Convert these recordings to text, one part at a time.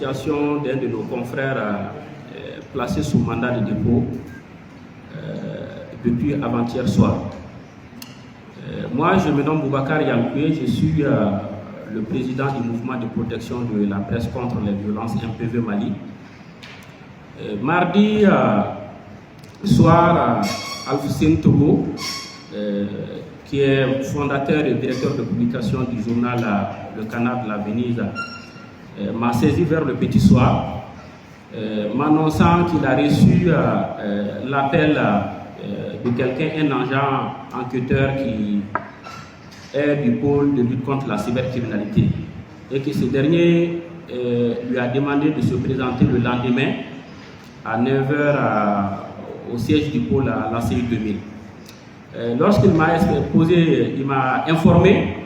situation d'un de nos confrères placé sous mandat de dépôt depuis avant-hier soir. Moi, je me nomme Boubacar Yankoué, je suis le président du mouvement de protection de la presse contre les violences MPV Mali. Mardi soir, Alfoussine Togo, qui est fondateur et directeur de publication du journal Le Canard de la Venise, m'a saisi vers le petit soir, m'annonçant qu'il a reçu l'appel de quelqu'un, un agent enquêteur qui est du pôle de lutte contre la cybercriminalité, et que ce dernier lui a demandé de se présenter le lendemain à 9h au siège du pôle à la CI 2000. Lorsqu'il m'a posé, il m'a informé.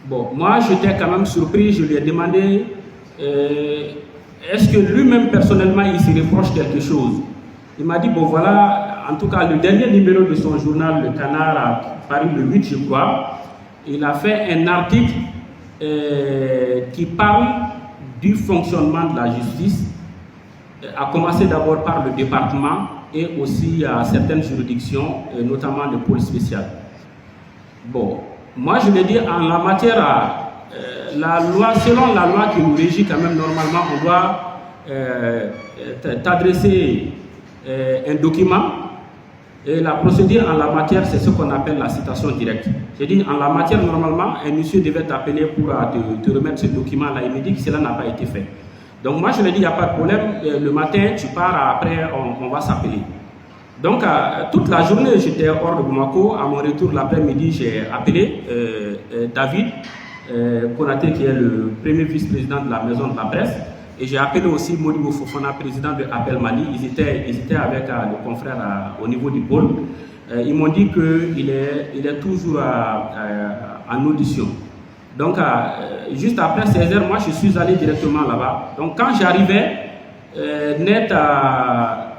Bon, moi j'étais quand même surpris, je lui ai demandé est-ce que lui-même personnellement il se reproche quelque chose. Il m'a dit bon voilà, en tout cas le dernier numéro de son journal Le Canard a paru le 8 je crois. Il a fait un article qui parle du fonctionnement de la justice, à commencer d'abord par le département et aussi à certaines juridictions, notamment le pôle spécial. Bon, moi je vais dire en la matière, la loi, selon la loi qui nous régit quand même normalement, on doit t'adresser un document et la procédure en la matière c'est ce qu'on appelle la citation directe. J'ai dit en la matière normalement un monsieur devait t'appeler pour te remettre ce document là, il me dit que cela n'a pas été fait. Donc moi je lui ai dit il n'y a pas de problème, le matin tu pars, après on va s'appeler. Donc toute la journée j'étais hors de Bamako, à mon retour l'après-midi j'ai appelé David Konaté qui est le premier vice-président de la maison de la presse, et j'ai appelé aussi Modibo Fofana, président de Appel Mali. Ils étaient avec le confrère au niveau du pôle. Ils m'ont dit qu'il est toujours en audition. Donc juste après 16h, moi je suis allé directement là-bas. Donc quand j'arrivais,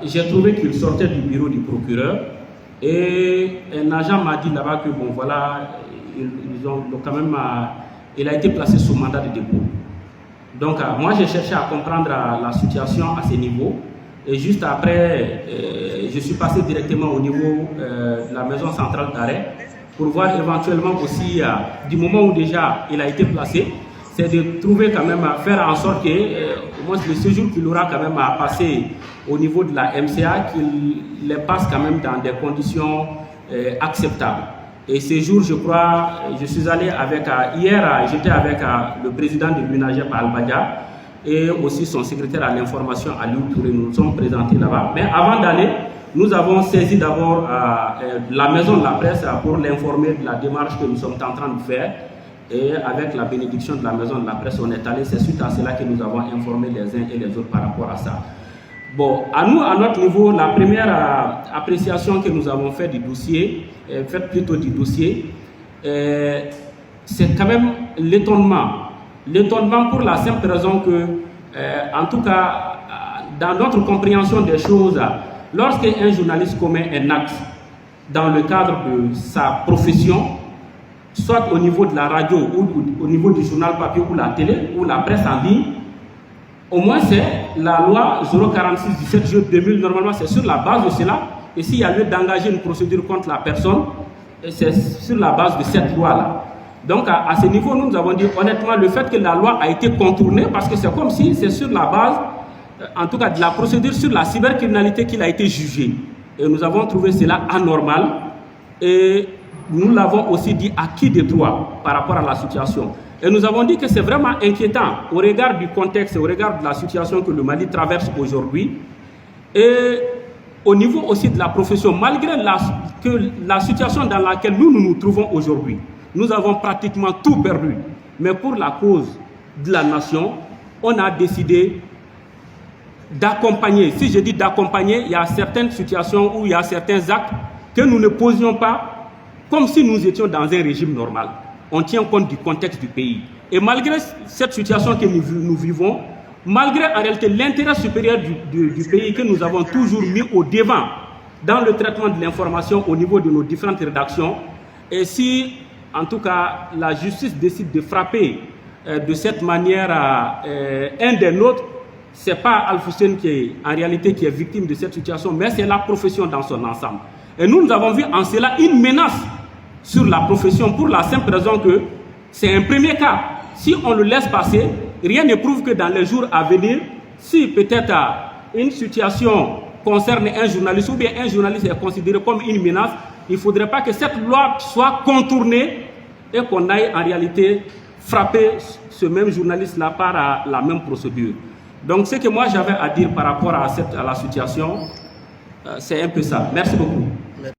j'ai trouvé qu'il sortait du bureau du procureur et un agent m'a dit là-bas que bon voilà, ils ont quand même, il a été placé sous mandat de dépôt. Donc moi j'ai cherché à comprendre la situation à ce niveau, et juste après je suis passé directement au niveau de la maison centrale d'arrêt pour voir éventuellement aussi du moment où déjà il a été placé, c'est de trouver quand même, faire en sorte que au moins le séjour qu'il aura quand même à passer au niveau de la MCA, qu'il les passe quand même dans des conditions acceptables. Et ces jours, je crois, je suis allé avec, hier, j'étais avec le président de l'UNAGEP Al-Badia et aussi son secrétaire à l'information, Aliou Touré. Nous nous sommes présentés là-bas. Mais avant d'aller, nous avons saisi d'abord la maison de la presse pour l'informer de la démarche que nous sommes en train de faire. Et avec la bénédiction de la maison de la presse, on est allé. C'est suite à cela que nous avons informé les uns et les autres par rapport à ça. Bon, à nous, à notre niveau, la première appréciation que nous avons faite du dossier, c'est quand même l'étonnement. L'étonnement pour la simple raison que, en tout cas, dans notre compréhension des choses, lorsqu'un journaliste commet un acte dans le cadre de sa profession, soit au niveau de la radio ou au niveau du journal papier ou la télé ou la presse en ligne, au moins c'est la loi 046 17 juillet 2000, normalement c'est sur la base de cela, et s'il y a lieu d'engager une procédure contre la personne, c'est sur la base de cette loi-là. Donc à ce niveau, nous avons dit honnêtement le fait que la loi a été contournée, parce que c'est comme si c'est sur la base, en tout cas de la procédure sur la cybercriminalité qu'il a été jugé. Et nous avons trouvé cela anormal, et nous l'avons aussi dit acquis de droit par rapport à la situation. Et nous avons dit que c'est vraiment inquiétant au regard du contexte, au regard de la situation que le Mali traverse aujourd'hui, et au niveau aussi de la profession, malgré la situation dans laquelle nous trouvons aujourd'hui. Nous avons pratiquement tout perdu, mais pour la cause de la nation, on a décidé d'accompagner. Si je dis d'accompagner, il y a certaines situations où il y a certains actes que nous ne posions pas comme si nous étions dans un régime normal. On tient compte du contexte du pays. Et malgré cette situation que nous vivons, malgré en réalité l'intérêt supérieur du pays que nous avons toujours mis au devant dans le traitement de l'information au niveau de nos différentes rédactions, et si en tout cas la justice décide de frapper de cette manière un des nôtres, ce n'est pas Alfousseni qui est en réalité qui est victime de cette situation, mais c'est la profession dans son ensemble. Et nous avons vu en cela une menace sur la profession pour la simple raison que c'est un premier cas. Si on le laisse passer, rien ne prouve que dans les jours à venir, si peut-être une situation concerne un journaliste ou bien un journaliste est considéré comme une menace, il ne faudrait pas que cette loi soit contournée et qu'on aille en réalité frapper ce même journaliste-là par la même procédure. Donc ce que moi j'avais à dire par rapport à la situation, c'est un peu ça. Merci beaucoup.